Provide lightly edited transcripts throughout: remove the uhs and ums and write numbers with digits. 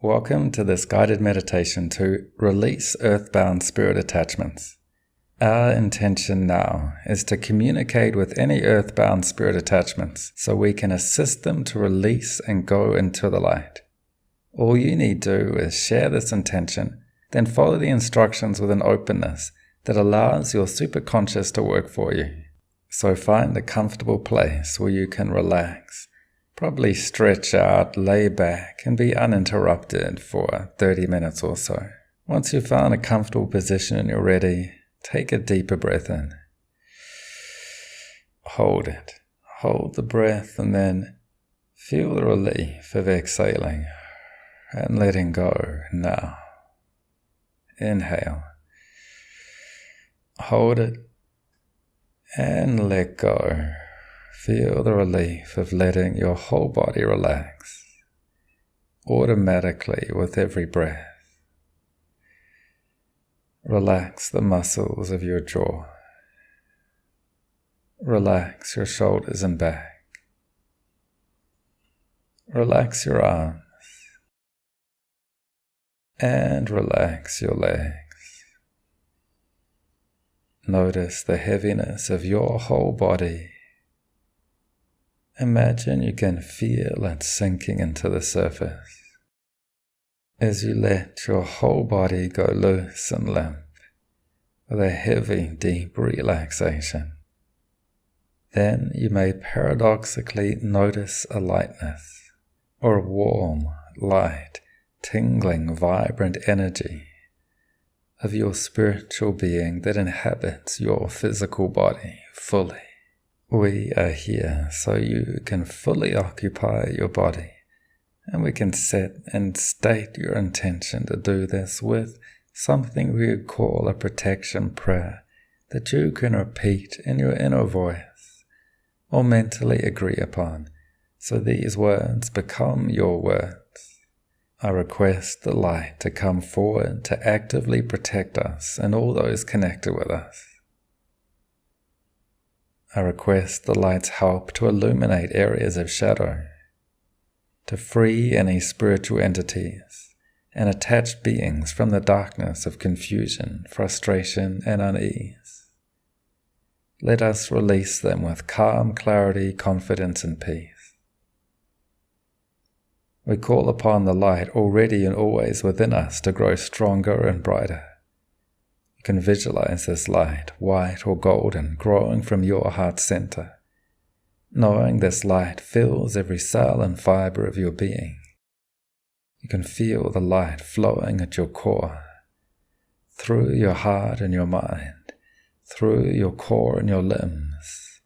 Welcome to this guided meditation to release earthbound spirit attachments. Our intention now is to communicate with any earthbound spirit attachments so we can assist them to release and go into the light. All you need to do is share this intention, then follow the instructions with an openness that allows your superconscious to work for you. So find a comfortable place where you can relax. Probably stretch out, lay back, and be uninterrupted for 30 minutes or so. Once you've found a comfortable position and you're ready, take a deeper breath in. Hold it. Hold the breath and then feel the relief of exhaling and letting go now. Inhale. Hold it and let go. Feel the relief of letting your whole body relax automatically with every breath. Relax the muscles of your jaw. Relax your shoulders and back. Relax your arms. And relax your legs. Notice the heaviness of your whole body. Imagine you can feel it sinking into the surface as you let your whole body go loose and limp with a heavy, deep relaxation. Then you may paradoxically notice a lightness or a warm, light, tingling, vibrant energy of your spiritual being that inhabits your physical body fully. We are here so you can fully occupy your body, and we can set and state your intention to do this with something we would call a protection prayer that you can repeat in your inner voice or mentally agree upon, so these words become your words. I request the light to come forward to actively protect us and all those connected with us. I request the light's help to illuminate areas of shadow, to free any spiritual entities and attached beings from the darkness of confusion, frustration, and unease. Let us release them with calm, clarity, confidence, and peace. We call upon the light already and always within us to grow stronger and brighter. You can visualize this light, white or golden, growing from your heart center, knowing this light fills every cell and fiber of your being. You can feel the light flowing at your core, through your heart and your mind, through your core and your limbs.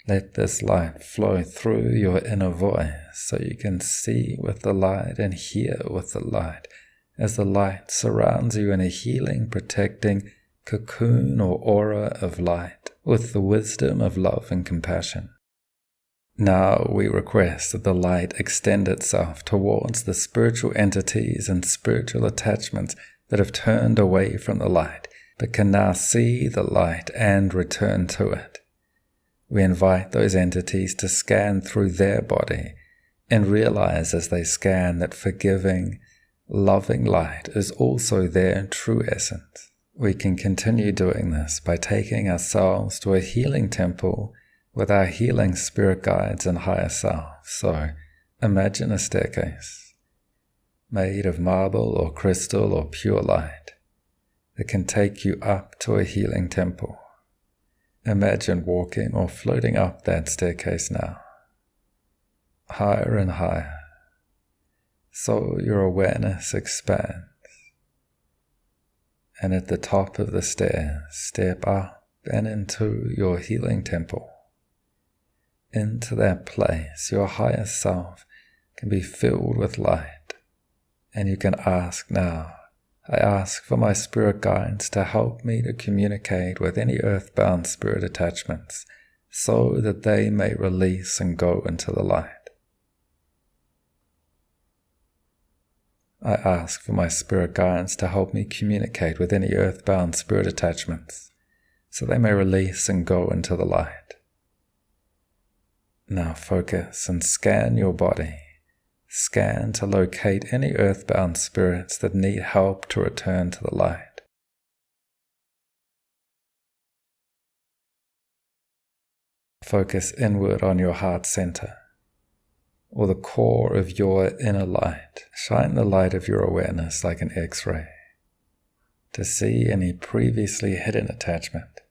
Let this light flow through your inner voice so you can see with the light and hear with the light, as the light surrounds you in a healing, protecting cocoon or aura of light with the wisdom of love and compassion. Now we request that the light extend itself towards the spiritual entities and spiritual attachments that have turned away from the light, but can now see the light and return to it. We invite those entities to scan through their body and realize as they scan that forgiving, loving light is also their true essence. We can continue doing this by taking ourselves to a healing temple with our healing spirit guides and higher self. So imagine a staircase made of marble or crystal or pure light that can take you up to a healing temple. Imagine walking or floating up that staircase now, higher and higher, so your awareness expands. And at the top of the stairs, step up and into your healing temple. Into that place, your higher self can be filled with light. And you can ask now, I ask for my spirit guides to help me to communicate with any earthbound spirit attachments so that they may release and go into the light. I ask for my spirit guides to help me communicate with any earthbound spirit attachments so they may release and go into the light. Now focus and scan your body. Scan to locate any earthbound spirits that need help to return to the light. Focus inward on your heart center, or the core of your inner light. Shine the light of your awareness like an X-ray to see any previously hidden attachment,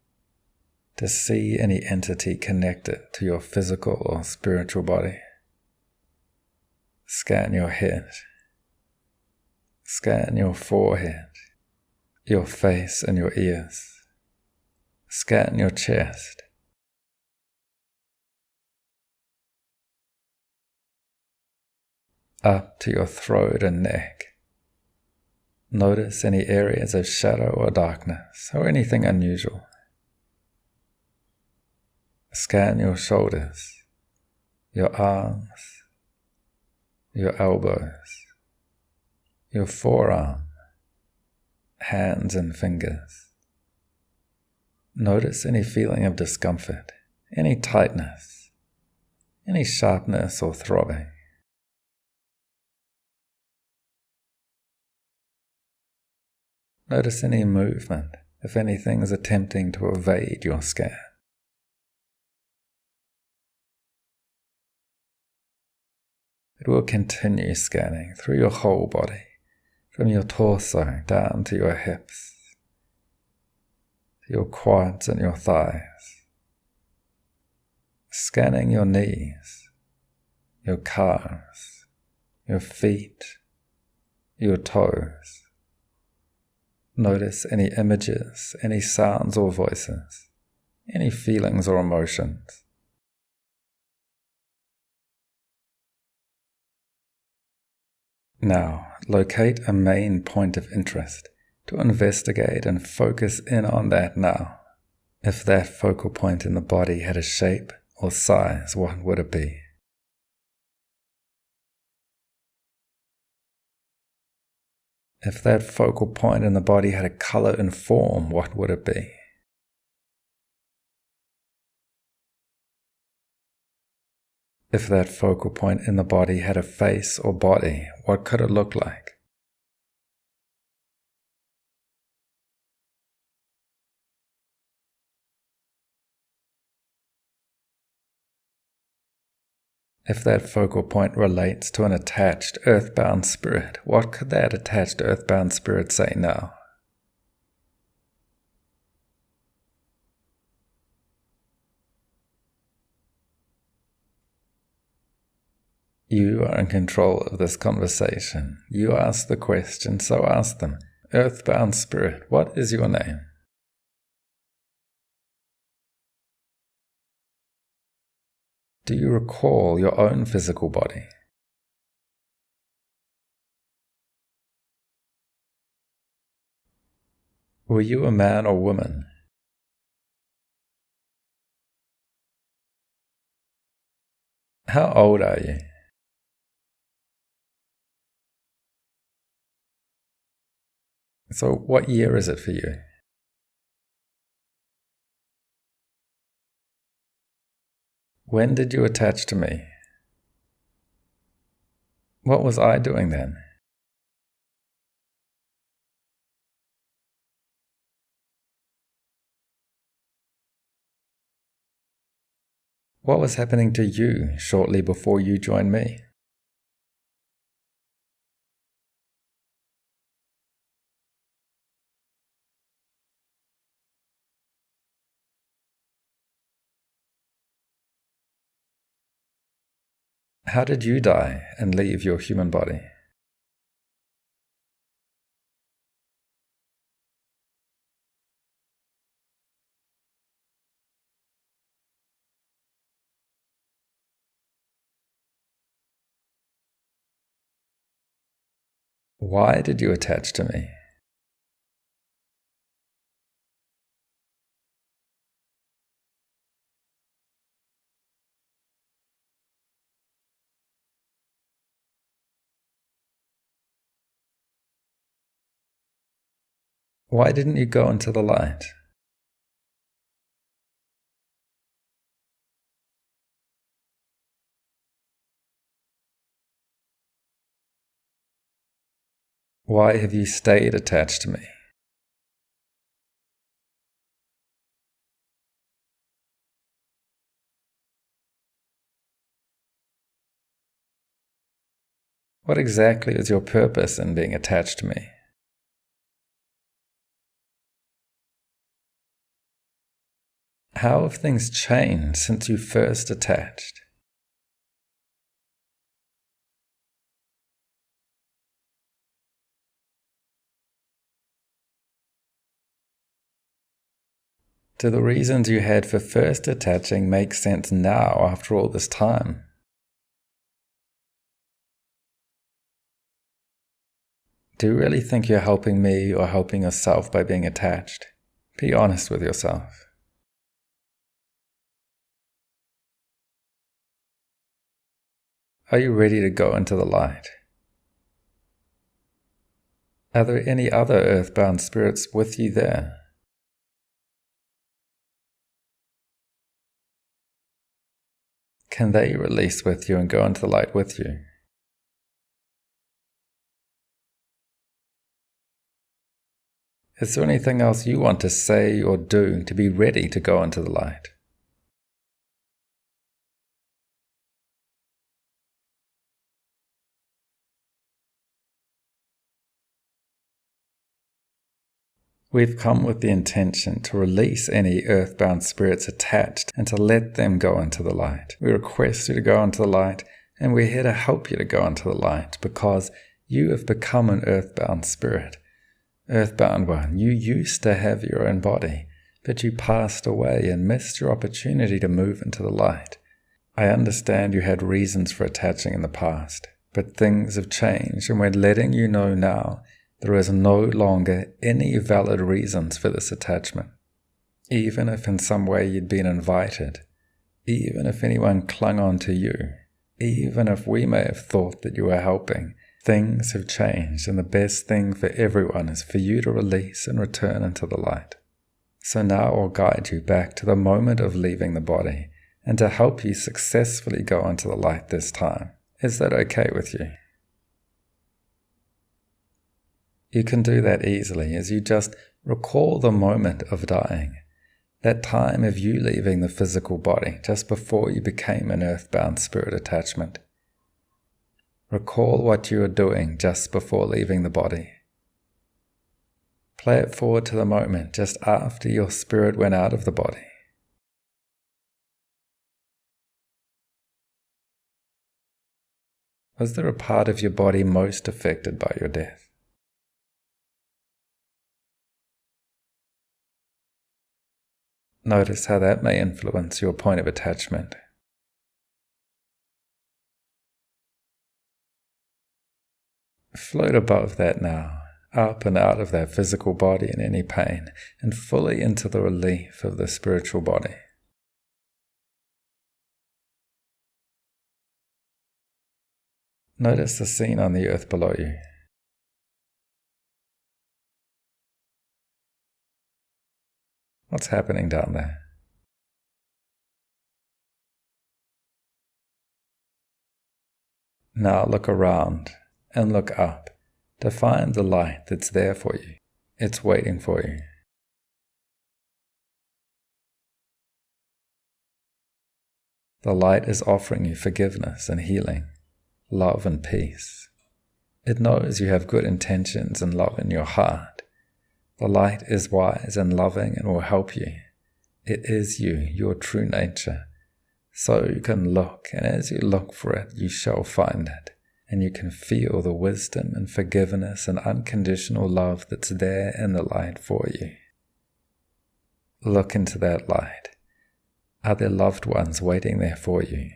to see any entity connected to your physical or spiritual body. Scan your head. Scan your forehead, your face and your ears. Scan your chest. Up to your throat and neck. Notice any areas of shadow or darkness or anything unusual. Scan your shoulders, your arms, your elbows, your forearm, hands and fingers. Notice any feeling of discomfort, any tightness, any sharpness or throbbing. Notice any movement, if anything is attempting to evade your scan. It will continue scanning through your whole body, from your torso down to your hips, to your quads and your thighs, scanning your knees, your calves, your feet, your toes. Notice any images, any sounds or voices, any feelings or emotions. Now, locate a main point of interest to investigate and focus in on that now. If that focal point in the body had a shape or size, what would it be? If that focal point in the body had a color and form, what would it be? If that focal point in the body had a face or body, what could it look like? If that focal point relates to an attached earthbound spirit, what could that attached earthbound spirit say now? You are in control of this conversation. You ask the question, so ask them. Earthbound spirit, what is your name? Do you recall your own physical body? Were you a man or woman? How old are you? So what year is it for you? When did you attach to me? What was I doing then? What was happening to you shortly before you joined me? How did you die and leave your human body? Why did you attach to me? Why didn't you go into the light? Why have you stayed attached to me? What exactly is your purpose in being attached to me? How have things changed since you first attached? Do the reasons you had for first attaching make sense now after all this time? Do you really think you're helping me or helping yourself by being attached? Be honest with yourself. Are you ready to go into the light? Are there any other earthbound spirits with you there? Can they release with you and go into the light with you? Is there anything else you want to say or do to be ready to go into the light? We've come with the intention to release any earthbound spirits attached and to let them go into the light. We request you to go into the light, and we're here to help you to go into the light because you have become an earthbound spirit. Earthbound one, you used to have your own body, but you passed away and missed your opportunity to move into the light. I understand you had reasons for attaching in the past, but things have changed, and we're letting you know now there is no longer any valid reasons for this attachment. Even if in some way you'd been invited, even if anyone clung on to you, even if we may have thought that you were helping, things have changed, and the best thing for everyone is for you to release and return into the light. So now I'll guide you back to the moment of leaving the body, and to help you successfully go into the light this time. Is that okay with you? You can do that easily as you just recall the moment of dying, that time of you leaving the physical body just before you became an earthbound spirit attachment. Recall what you were doing just before leaving the body. Play it forward to the moment just after your spirit went out of the body. Was there a part of your body most affected by your death? Notice how that may influence your point of attachment. Float above that now, up and out of that physical body and any pain, and fully into the relief of the spiritual body. Notice the scene on the earth below you. What's happening down there? Now look around and look up to find the light that's there for you. It's waiting for you. The light is offering you forgiveness and healing, love and peace. It knows you have good intentions and love in your heart. The light is wise and loving and will help you. It is you, your true nature. So you can look, and as you look for it, you shall find it. And you can feel the wisdom and forgiveness and unconditional love that's there in the light for you. Look into that light. Are there loved ones waiting there for you?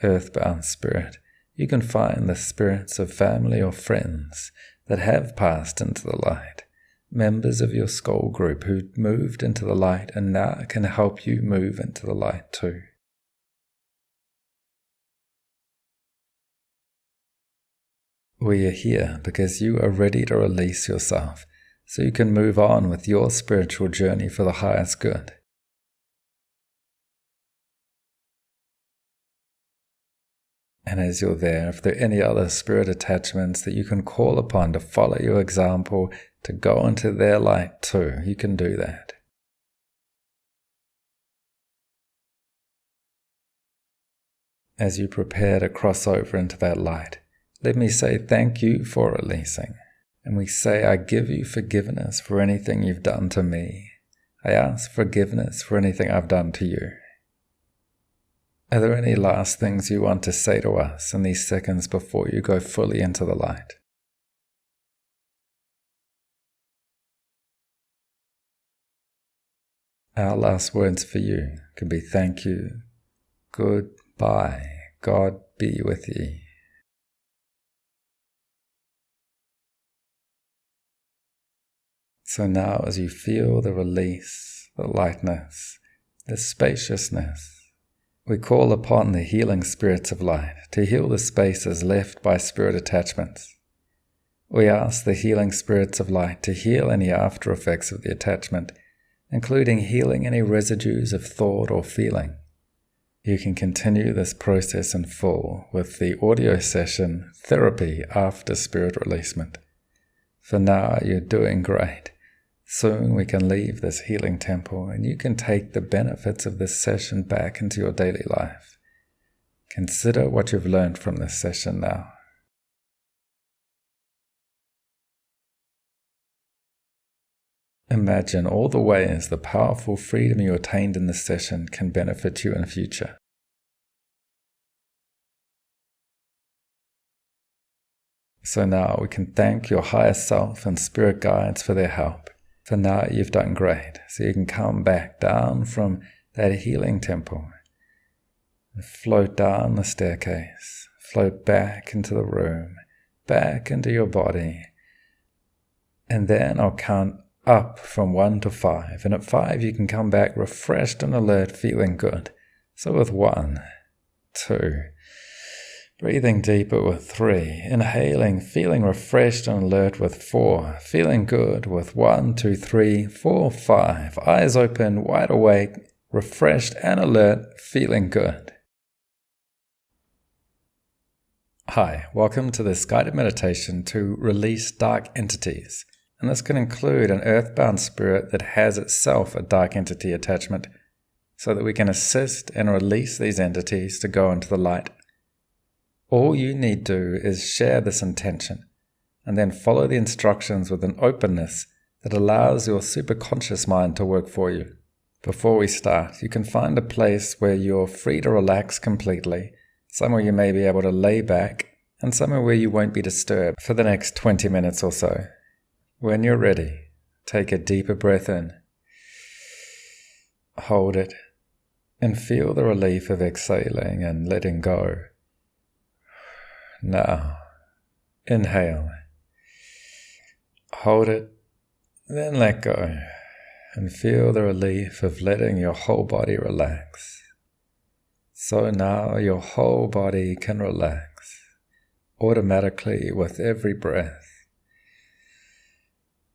Earthbound spirit, you can find the spirits of family or friends that have passed into the light, members of your soul group who moved into the light and now can help you move into the light too. We are here because you are ready to release yourself so you can move on with your spiritual journey for the highest good. And as you're there, if there are any other spirit attachments that you can call upon to follow your example, to go into their light too, you can do that. As you prepare to cross over into that light, let me say thank you for releasing. And we say, I give you forgiveness for anything you've done to me. I ask forgiveness for anything I've done to you. Are there any last things you want to say to us in these seconds before you go fully into the light? Our last words for you could be thank you, goodbye, God be with ye. So now as you feel the release, the lightness, the spaciousness, we call upon the healing spirits of light to heal the spaces left by spirit attachments. We ask the healing spirits of light to heal any after effects of the attachment, including healing any residues of thought or feeling. You can continue this process in full with the audio session Therapy After Spirit Releasement. For now, you're doing great. Soon we can leave this healing temple and you can take the benefits of this session back into your daily life. Consider what you've learned from this session now. Imagine all the ways the powerful freedom you attained in this session can benefit you in the future. So now we can thank your higher self and spirit guides for their help. For now you've done great, so you can come back down from that healing temple and float down the staircase, float back into the room, back into your body, and then I'll count up from 1 to 5, and at 5 you can come back refreshed and alert, feeling good. So with 1, 2, breathing deeper with 3, inhaling, feeling refreshed and alert with 4, feeling good with 1, 2, 3, 4, 5, eyes open, wide awake, refreshed and alert, feeling good. Hi, welcome to this guided meditation to release dark entities, and this can include an earthbound spirit that has itself a dark entity attachment, so that we can assist and release these entities to go into the light. All you need to do is share this intention, and then follow the instructions with an openness that allows your superconscious mind to work for you. Before we start, you can find a place where you're free to relax completely, somewhere you may be able to lay back, and somewhere where you won't be disturbed for the next 20 minutes or so. When you're ready, take a deeper breath in, hold it, and feel the relief of exhaling and letting go. Now, inhale, hold it, then let go, and feel the relief of letting your whole body relax. So now your whole body can relax automatically with every breath.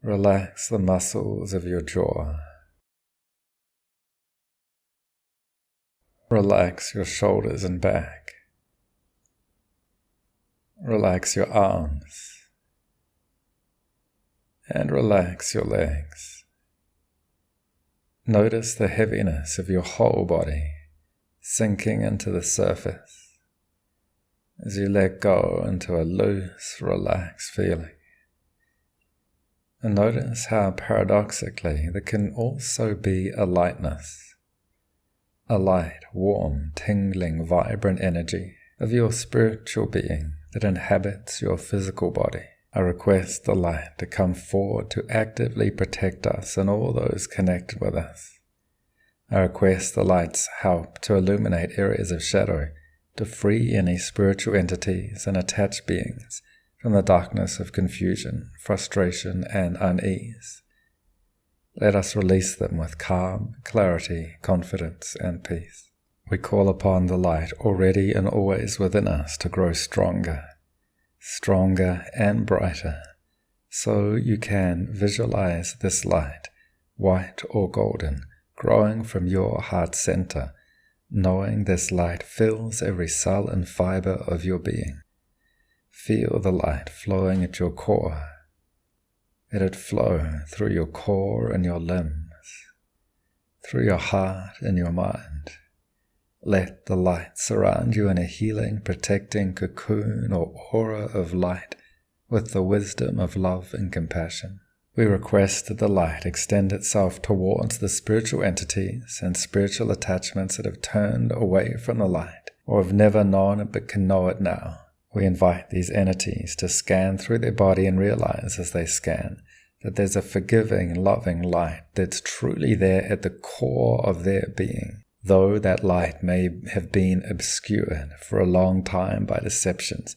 Relax the muscles of your jaw. Relax your shoulders and back. Relax your arms. And relax your legs. Notice the heaviness of your whole body sinking into the surface as you let go into a loose, relaxed feeling. And notice how paradoxically there can also be a lightness, a light, warm, tingling, vibrant energy of your spiritual being that inhabits your physical body. I request the light to come forward to actively protect us and all those connected with us. I request the light's help to illuminate areas of shadow, to free any spiritual entities and attached beings from the darkness of confusion, frustration, and unease. Let us release them with calm, clarity, confidence, and peace. We call upon the light already and always within us to grow stronger, stronger and brighter, so you can visualize this light, white or golden, growing from your heart center, knowing this light fills every cell and fiber of your being. Feel the light flowing at your core. Let it flow through your core and your limbs, through your heart and your mind. Let the light surround you in a healing, protecting cocoon or aura of light with the wisdom of love and compassion. We request that the light extend itself towards the spiritual entities and spiritual attachments that have turned away from the light or have never known it but can know it now. We invite these entities to scan through their body and realize as they scan that there's a forgiving, loving light that's truly there at the core of their being. Though that light may have been obscured for a long time by deceptions,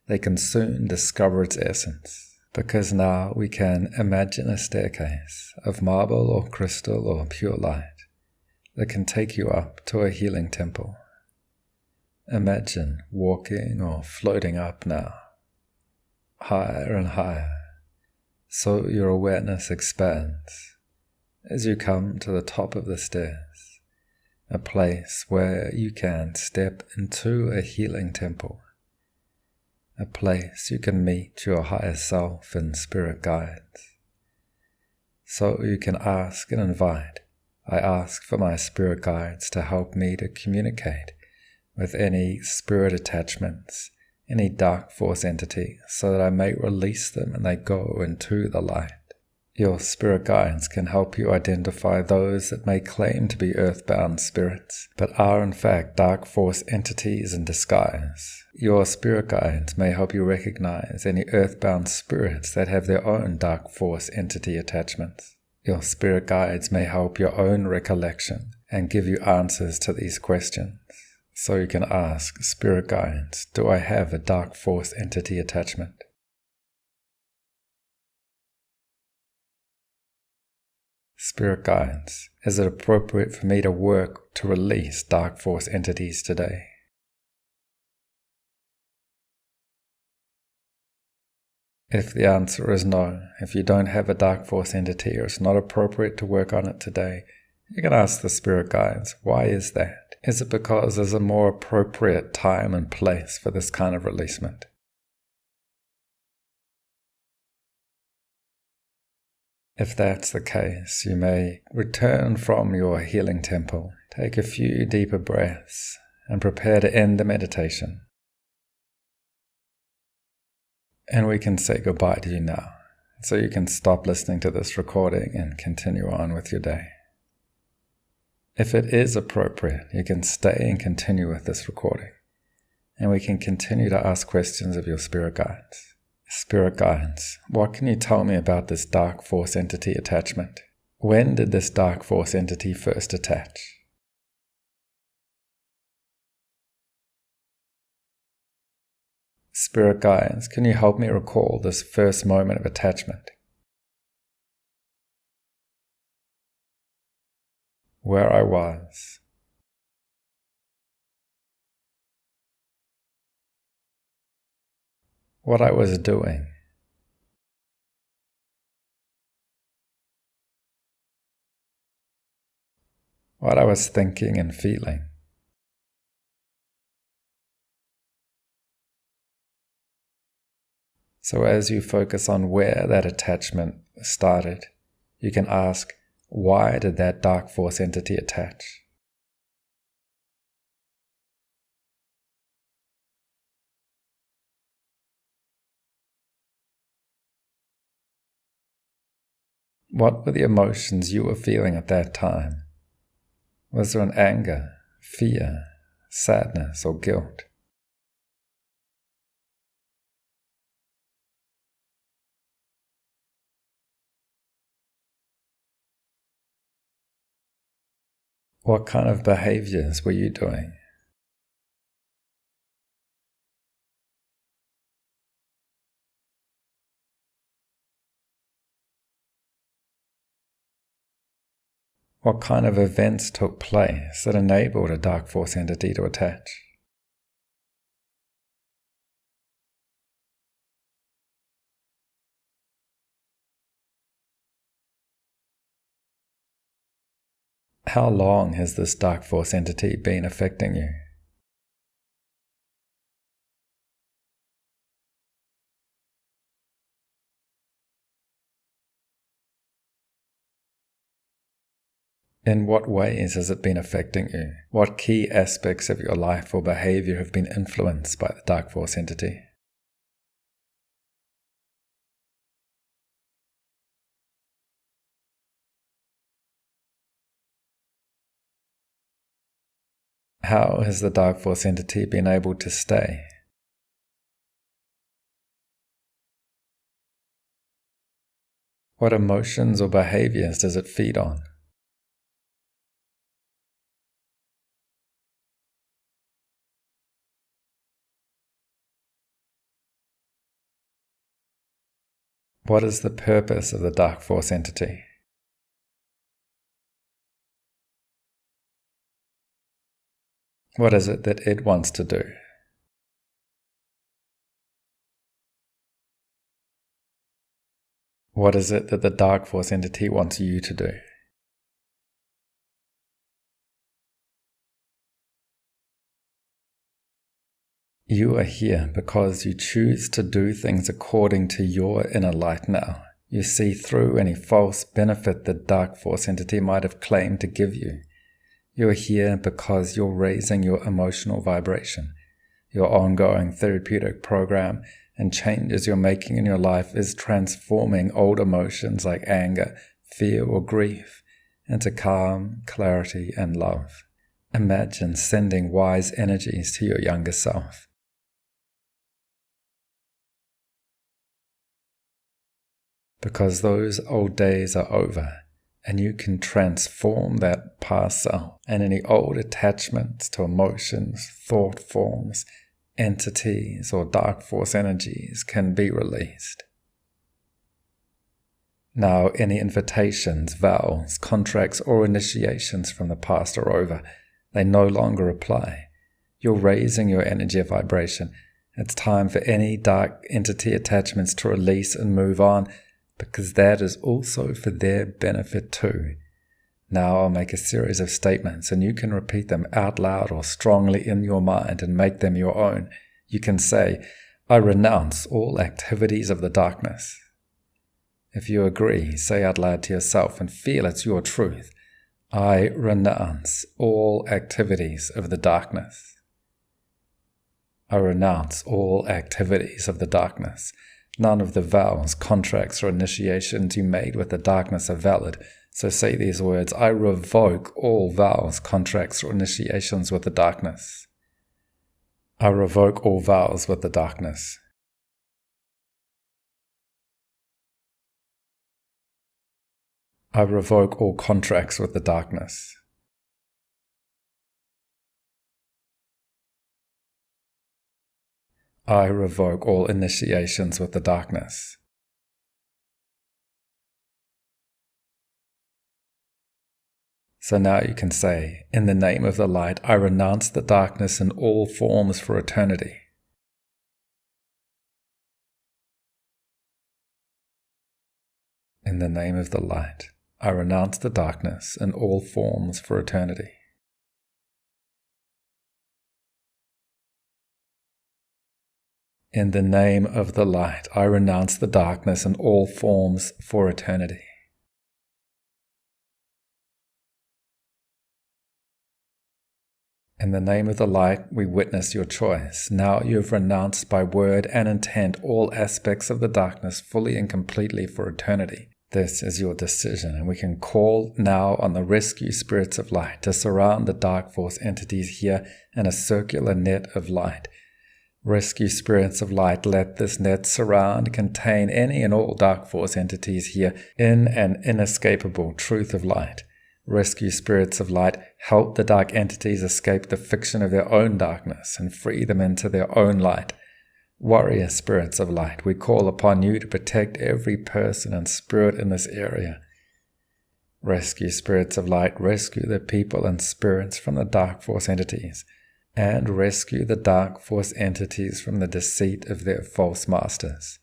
they can soon discover its essence. Because now we can imagine a staircase of marble or crystal or pure light that can take you up to a healing temple. Imagine walking or floating up now, higher and higher, so your awareness expands as you come to the top of the stairs, a place where you can step into a healing temple. A place you can meet your higher self and spirit guides. So you can ask and invite. I ask for my spirit guides to help me to communicate with any spirit attachments, any dark force entity, so that I may release them and they go into the light. Your spirit guides can help you identify those that may claim to be earthbound spirits, but are in fact dark force entities in disguise. Your spirit guides may help you recognize any earthbound spirits that have their own dark force entity attachments. Your spirit guides may help your own recollection and give you answers to these questions. So you can ask, spirit guides, do I have a dark force entity attachment? Spirit guides, is it appropriate for me to work to release dark force entities today? If the answer is no, if you don't have a dark force entity or it's not appropriate to work on it today, you can ask the spirit guides, why is that? Is it because there's a more appropriate time and place for this kind of releasement? If that's the case, you may return from your healing temple, take a few deeper breaths, and prepare to end the meditation. And we can say goodbye to you now, so you can stop listening to this recording and continue on with your day. If it is appropriate, you can stay and continue with this recording, and we can continue to ask questions of your spirit guides. Spirit guides, what can you tell me about this dark force entity attachment? When did this dark force entity first attach? Spirit guides, can you help me recall this first moment of attachment? Where I was. What I was doing. What I was thinking and feeling. So as you focus on where that attachment started, you can ask, why did that dark force entity attach? What were the emotions you were feeling at that time? Was there an anger, fear, sadness, or guilt? What kind of behaviors were you doing? What kind of events took place that enabled a dark force entity to attach? How long has this dark force entity been affecting you? In what ways has it been affecting you? What key aspects of your life or behavior have been influenced by the dark force entity? How has the dark force entity been able to stay? What emotions or behaviors does it feed on? What is the purpose of the dark force entity? What is it that it wants to do? What is it that the dark force entity wants you to do? You are here because you choose to do things according to your inner light now. You see through any false benefit the dark force entity might have claimed to give you. You are here because you're raising your emotional vibration. Your ongoing therapeutic program and changes you're making in your life is transforming old emotions like anger, fear, or grief into calm, clarity, and love. Imagine sending wise energies to your younger self. Because those old days are over, and you can transform that past self and any old attachments to emotions, thought forms, entities, or dark force energies can be released. Now, any invitations, vows, contracts, or initiations from the past are over. They no longer apply. You're raising your energy vibration. It's time for any dark entity attachments to release and move on, because that is also for their benefit too. Now I'll make a series of statements, and you can repeat them out loud or strongly in your mind and make them your own. You can say, I renounce all activities of the darkness. If you agree, say out loud to yourself and feel it's your truth. I renounce all activities of the darkness. I renounce all activities of the darkness. None of the vows, contracts, or initiations you made with the darkness are valid. So say these words, I revoke all vows, contracts, or initiations with the darkness. I revoke all vows with the darkness. I revoke all contracts with the darkness. I revoke all initiations with the darkness. So now you can say, in the name of the light, I renounce the darkness in all forms for eternity. In the name of the light, I renounce the darkness in all forms for eternity. In the name of the light, I renounce the darkness in all forms for eternity. In the name of the light, we witness your choice. Now you have renounced by word and intent all aspects of the darkness fully and completely for eternity. This is your decision, and we can call now on the rescue spirits of light to surround the dark force entities here in a circular net of light. Rescue spirits of light, let this net surround, contain any and all dark force entities here in an inescapable truth of light. Rescue spirits of light, help the dark entities escape the fiction of their own darkness and free them into their own light. Warrior spirits of light, we call upon you to protect every person and spirit in this area. Rescue spirits of light, rescue the people and spirits from the dark force entities, and rescue the dark force entities from the deceit of their false masters.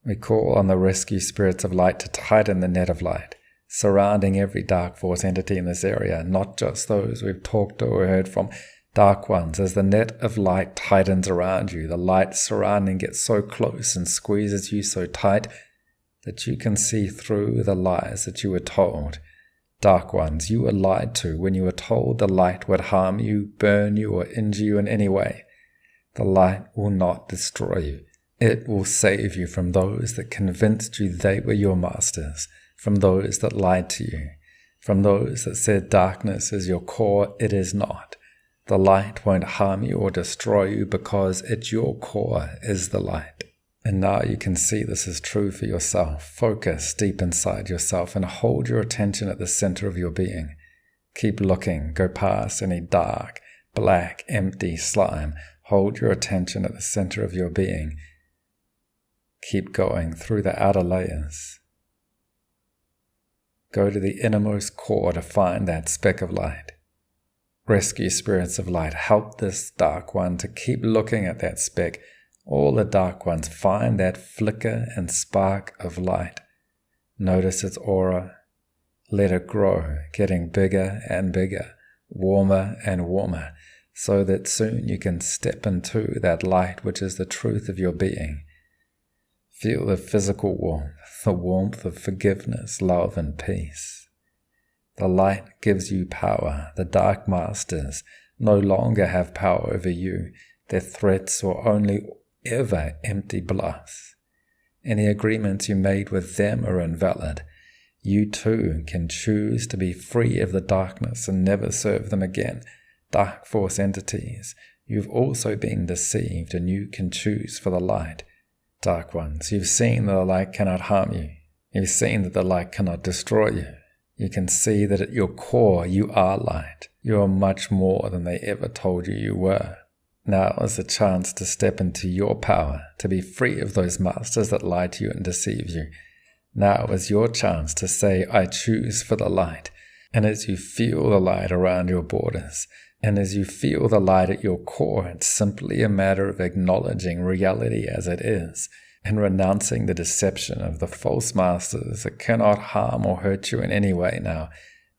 We call on the rescue spirits of light to tighten the net of light, surrounding every dark force entity in this area, not just those we've talked to or heard from. Dark ones, as the net of light tightens around you, the light surrounding gets so close and squeezes you so tight that you can see through the lies that you were told. Dark ones, you were lied to when you were told the light would harm you, burn you, or injure you in any way. The light will not destroy you. It will save you from those that convinced you they were your masters, from those that lied to you, from those that said darkness is your core. It is not. The light won't harm you or destroy you because at your core is the light. And now you can see this is true for yourself. Focus deep inside yourself and hold your attention at the center of your being. Keep looking. Go past any dark, black, empty slime. Hold your attention at the center of your being. Keep going through the outer layers. Go to the innermost core to find that speck of light. Rescue spirits of light, help this dark one to keep looking at that speck. All the dark ones, find that flicker and spark of light. Notice its aura. Let it grow, getting bigger and bigger, warmer and warmer, so that soon you can step into that light which is the truth of your being. Feel the physical warmth, the warmth of forgiveness, love, and peace. The light gives you power. The dark masters no longer have power over you. Their threats are only ever empty bluffs. Any agreements you made with them are invalid. You too can choose to be free of the darkness and never serve them again. Dark force entities, you've also been deceived and you can choose for the light. Dark ones, you've seen that the light cannot harm you. You've seen that the light cannot destroy you. You can see that at your core you are light. You are much more than they ever told you you were. Now is the chance to step into your power, to be free of those masters that lie to you and deceive you. Now is your chance to say, I choose for the light. And as you feel the light around your borders, and as you feel the light at your core, it's simply a matter of acknowledging reality as it is, and renouncing the deception of the false masters that cannot harm or hurt you in any way now,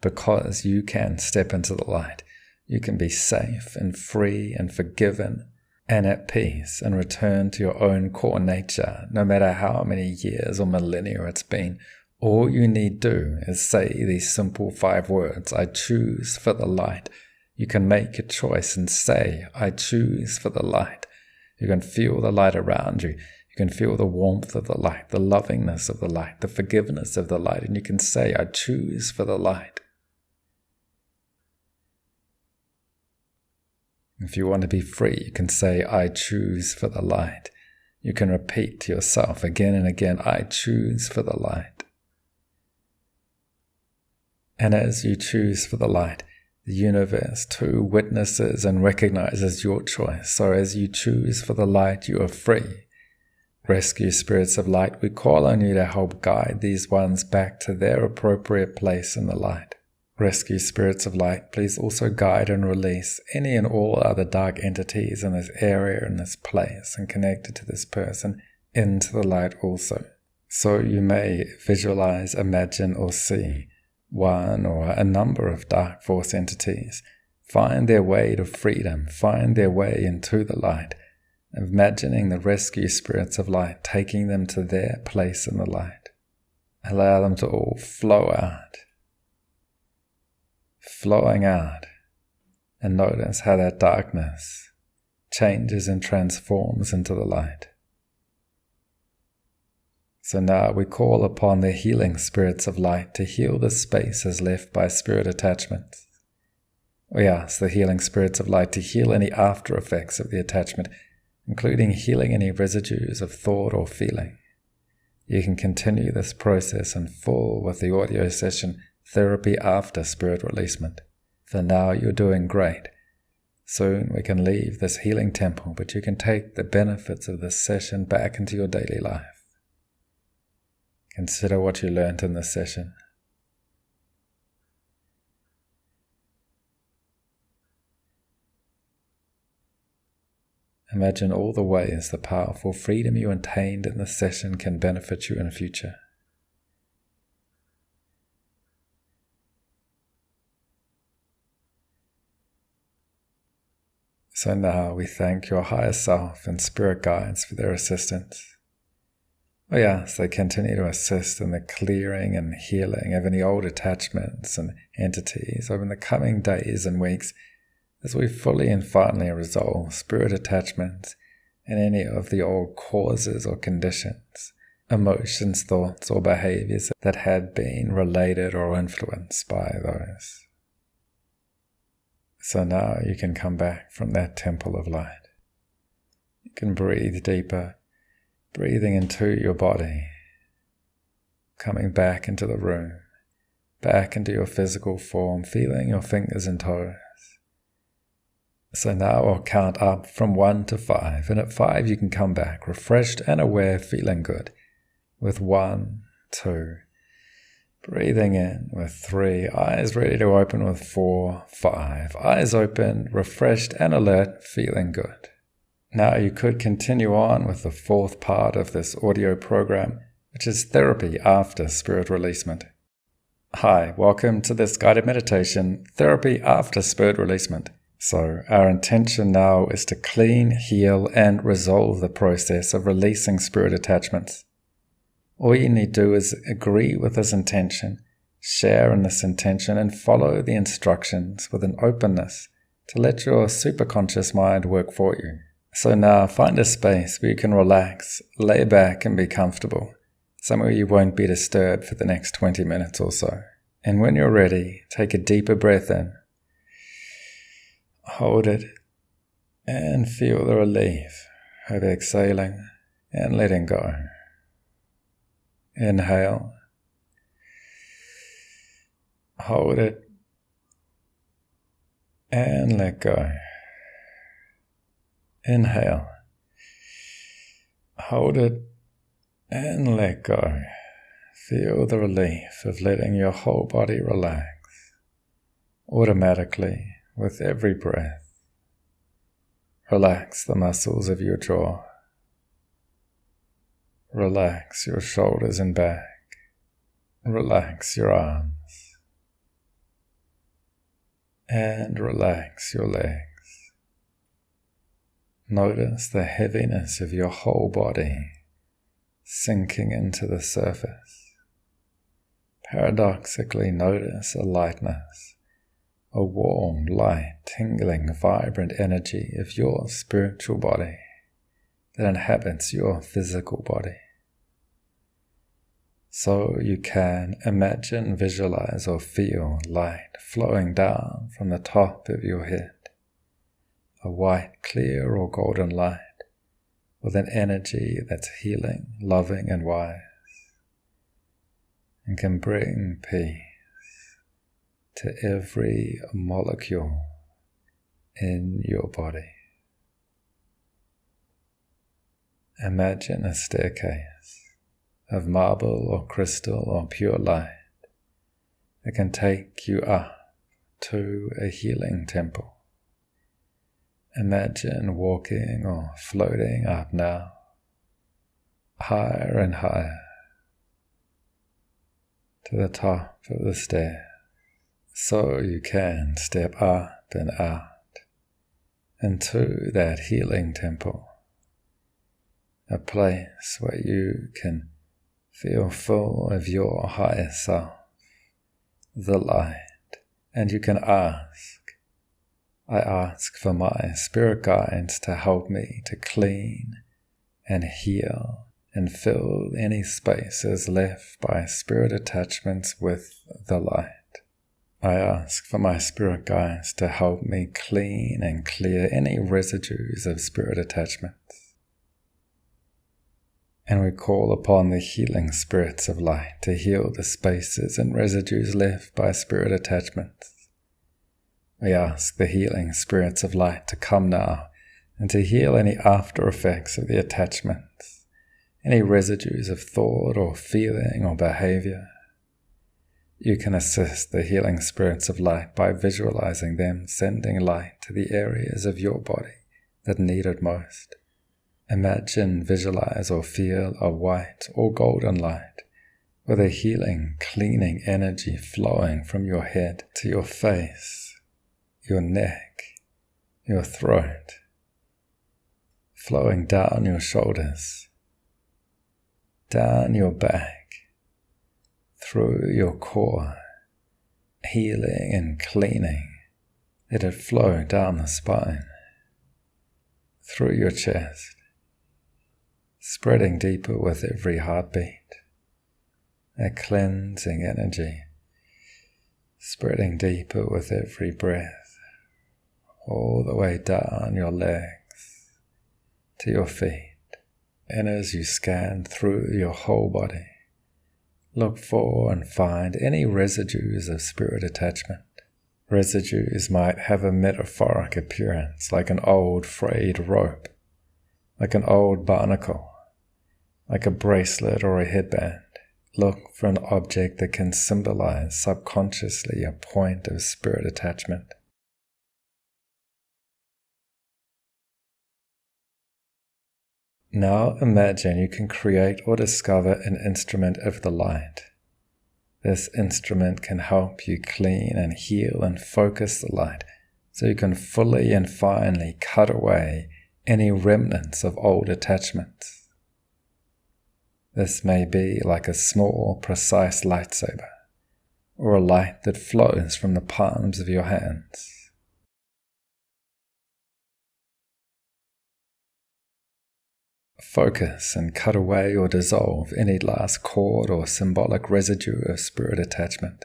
because you can step into the light. You can be safe and free and forgiven and at peace and return to your own core nature, no matter how many years or millennia it's been. All you need do is say these simple 5 words, I choose for the light. You can make a choice and say, I choose for the light. You can feel the light around you. You can feel the warmth of the light, the lovingness of the light, the forgiveness of the light, and you can say, I choose for the light. If you want to be free, you can say, I choose for the light. You can repeat to yourself again and again, I choose for the light. And as you choose for the light, the universe too witnesses and recognizes your choice. So as you choose for the light, you are free. Rescue spirits of light, we call on you to help guide these ones back to their appropriate place in the light. Rescue spirits of light, please also guide and release any and all other dark entities in this area, in this place, and connected to this person into the light also. So you may visualize, imagine, or see one or a number of dark force entities find their way to freedom, find their way into the light, imagining the rescue spirits of light taking them to their place in the light. Allow them to all flow out, flowing out, and notice how that darkness changes and transforms into the light. So now we call upon the healing spirits of light to heal the spaces left by spirit attachments. We ask the healing spirits of light to heal any after effects of the attachment, including healing any residues of thought or feeling. You can continue this process in full with the audio session Therapy After Spirit Releasement. For now you're doing great. Soon we can leave this healing temple, but you can take the benefits of this session back into your daily life. Consider what you learned in this session. Imagine all the ways the powerful freedom you attained in this session can benefit you in the future. So now we thank your higher self and spirit guides for their assistance. We ask they continue to assist in the clearing and healing of any old attachments and entities over the coming days and weeks as we fully and finally resolve spirit attachments and any of the old causes or conditions, emotions, thoughts, or behaviors that had been related or influenced by those. So now you can come back from that temple of light. You can breathe deeper, breathing into your body, coming back into the room, back into your physical form, feeling your fingers and toes. So now I'll count up from 1 to 5, and at 5 you can come back, refreshed and aware, feeling good, with 1, 2, breathing in with 3, eyes ready to open with 4, 5, eyes open, refreshed and alert, feeling good. Now you could continue on with the 4th part of this audio program, which is therapy after spirit releasement. Hi, welcome to this guided meditation, therapy after spirit releasement. So our intention now is to clean, heal, and resolve the process of releasing spirit attachments. All you need to do is agree with this intention, share in this intention, and follow the instructions with an openness to let your superconscious mind work for you. So now find a space where you can relax, lay back, and be comfortable, somewhere you won't be disturbed for the next 20 minutes or so. And when you're ready, take a deeper breath in. Hold it and feel the relief of exhaling and letting go. Inhale. Hold it and let go. Inhale. Hold it and let go. Feel the relief of letting your whole body relax automatically. With every breath, relax the muscles of your jaw. Relax your shoulders and back. Relax your arms. And relax your legs. Notice the heaviness of your whole body sinking into the surface. Paradoxically, notice a lightness. A warm, light, tingling, vibrant energy of your spiritual body that inhabits your physical body. So you can imagine, visualize, or feel light flowing down from the top of your head. A white, clear, or golden light with an energy that's healing, loving, and wise, and can bring peace to every molecule in your body. Imagine a staircase of marble or crystal or pure light that can take you up to a healing temple. Imagine walking or floating up now, higher and higher, to the top of the stair. So you can step up and out into that healing temple, a place where you can feel full of your higher self, the light, and you can ask, I ask for my spirit guides to help me to clean and heal and fill any spaces left by spirit attachments with the light. I ask for my spirit guides to help me clean and clear any residues of spirit attachments. And we call upon the healing spirits of light to heal the spaces and residues left by spirit attachments. We ask the healing spirits of light to come now and to heal any after effects of the attachments, any residues of thought or feeling or behavior. You can assist the healing spirits of light by visualizing them sending light to the areas of your body that need it most. Imagine, visualize, or feel a white or golden light with a healing, cleaning energy flowing from your head to your face, your neck, your throat, flowing down your shoulders, down your back, through your core, healing and cleaning. Let it flow down the spine, through your chest, spreading deeper with every heartbeat. A cleansing energy, spreading deeper with every breath, all the way down your legs to your feet. And as you scan through your whole body, look for and find any residues of spirit attachment. Residues might have a metaphoric appearance, like an old frayed rope, like an old barnacle, like a bracelet or a headband. Look for an object that can symbolize subconsciously a point of spirit attachment. Now imagine you can create or discover an instrument of the light. This instrument can help you clean and heal and focus the light so you can fully and finally cut away any remnants of old attachments. This may be like a small, precise lightsaber, or a light that flows from the palms of your hands. Focus and cut away or dissolve any last cord or symbolic residue of spirit attachment.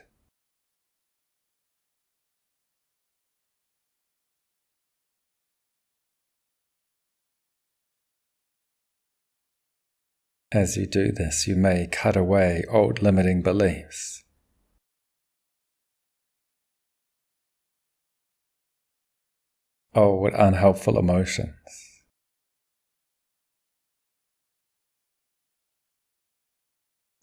As you do this, you may cut away old limiting beliefs, old unhelpful emotions,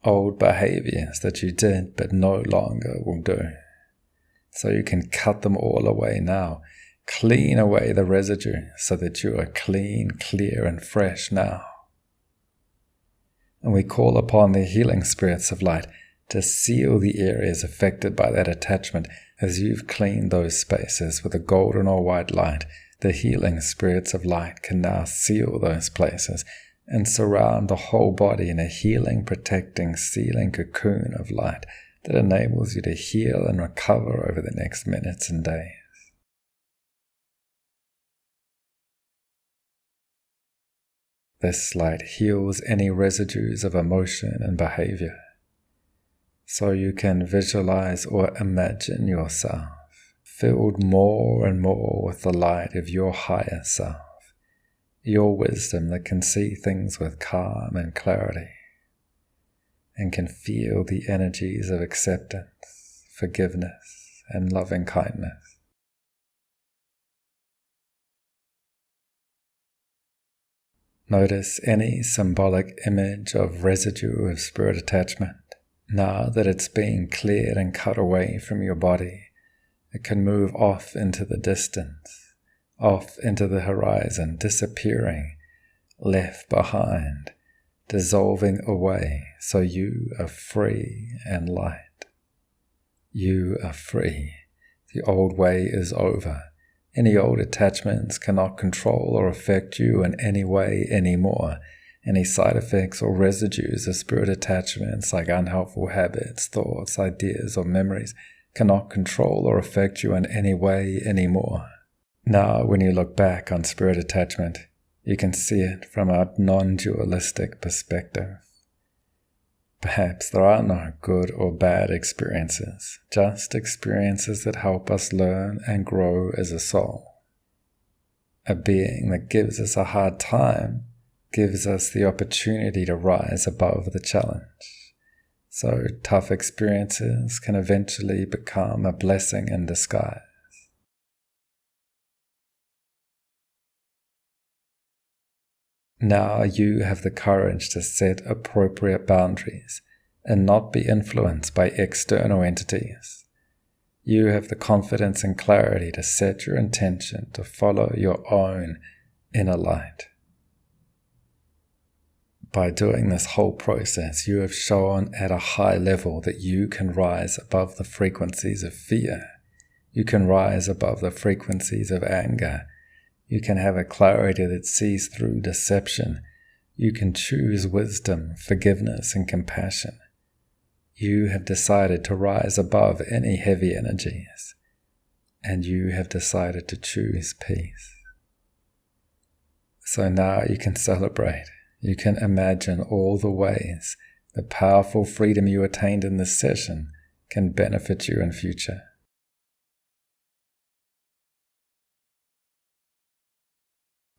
old behaviors that you did but no longer will do. So you can cut them all away now. Clean away the residue so that you are clean, clear, and fresh now. And we call upon the healing spirits of light to seal the areas affected by that attachment. As you've cleaned those spaces with a golden or white light, the healing spirits of light can now seal those places and surround the whole body in a healing, protecting, sealing cocoon of light that enables you to heal and recover over the next minutes and days. This light heals any residues of emotion and behavior, so you can visualize or imagine yourself filled more and more with the light of your higher self, your wisdom that can see things with calm and clarity, and can feel the energies of acceptance, forgiveness, and loving kindness. Notice any symbolic image of residue of spirit attachment. Now that it's being cleared and cut away from your body, it can move off into the distance, off into the horizon, disappearing, left behind, dissolving away, so you are free and light. You are free. The old way is over. Any old attachments cannot control or affect you in any way anymore. Any side effects or residues of spirit attachments like unhelpful habits, thoughts, ideas, or memories cannot control or affect you in any way anymore. Now, when you look back on spirit attachment, you can see it from a non-dualistic perspective. Perhaps there are no good or bad experiences, just experiences that help us learn and grow as a soul. A being that gives us a hard time gives us the opportunity to rise above the challenge. So tough experiences can eventually become a blessing in disguise. Now you have the courage to set appropriate boundaries and not be influenced by external entities. You have the confidence and clarity to set your intention to follow your own inner light. By doing this whole process, you have shown at a high level that you can rise above the frequencies of fear. You can rise above the frequencies of anger, You can have a clarity that sees through deception. You can choose wisdom, forgiveness, and compassion. You have decided to rise above any heavy energies, and you have decided to choose peace. So now you can celebrate. You can imagine all the ways the powerful freedom you attained in this session can benefit you in future.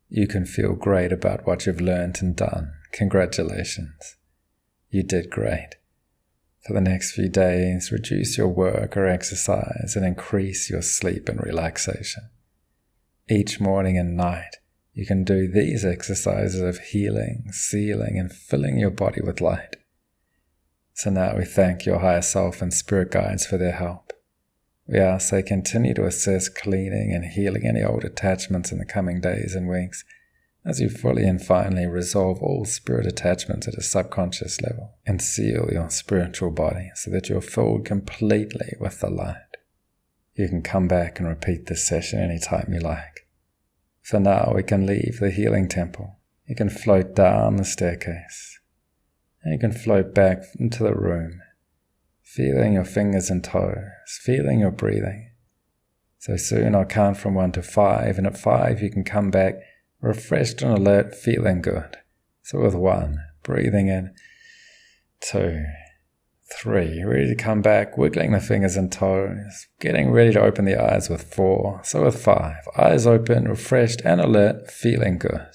You can feel great about what you've learned and done. Congratulations. You did great. For the next few days, reduce your work or exercise and increase your sleep and relaxation. Each morning and night, you can do these exercises of healing, sealing, and filling your body with light. So now we thank your higher self and spirit guides for their help. We ask they continue to assist cleaning and healing any old attachments in the coming days and weeks, as you fully and finally resolve all spirit attachments at a subconscious level and seal your spiritual body so that you're filled completely with the light. You can come back and repeat this session anytime you like. For now, we can leave the healing temple. You can float down the staircase, and you can float back into the room, feeling your fingers and toes, feeling your breathing. So soon I'll count from 1 to 5, and at 5 you can come back refreshed and alert, feeling good. So with 1, breathing in, 2, 3, ready to come back, wiggling the fingers and toes, getting ready to open the eyes with 4. So with 5, eyes open, refreshed and alert, feeling good.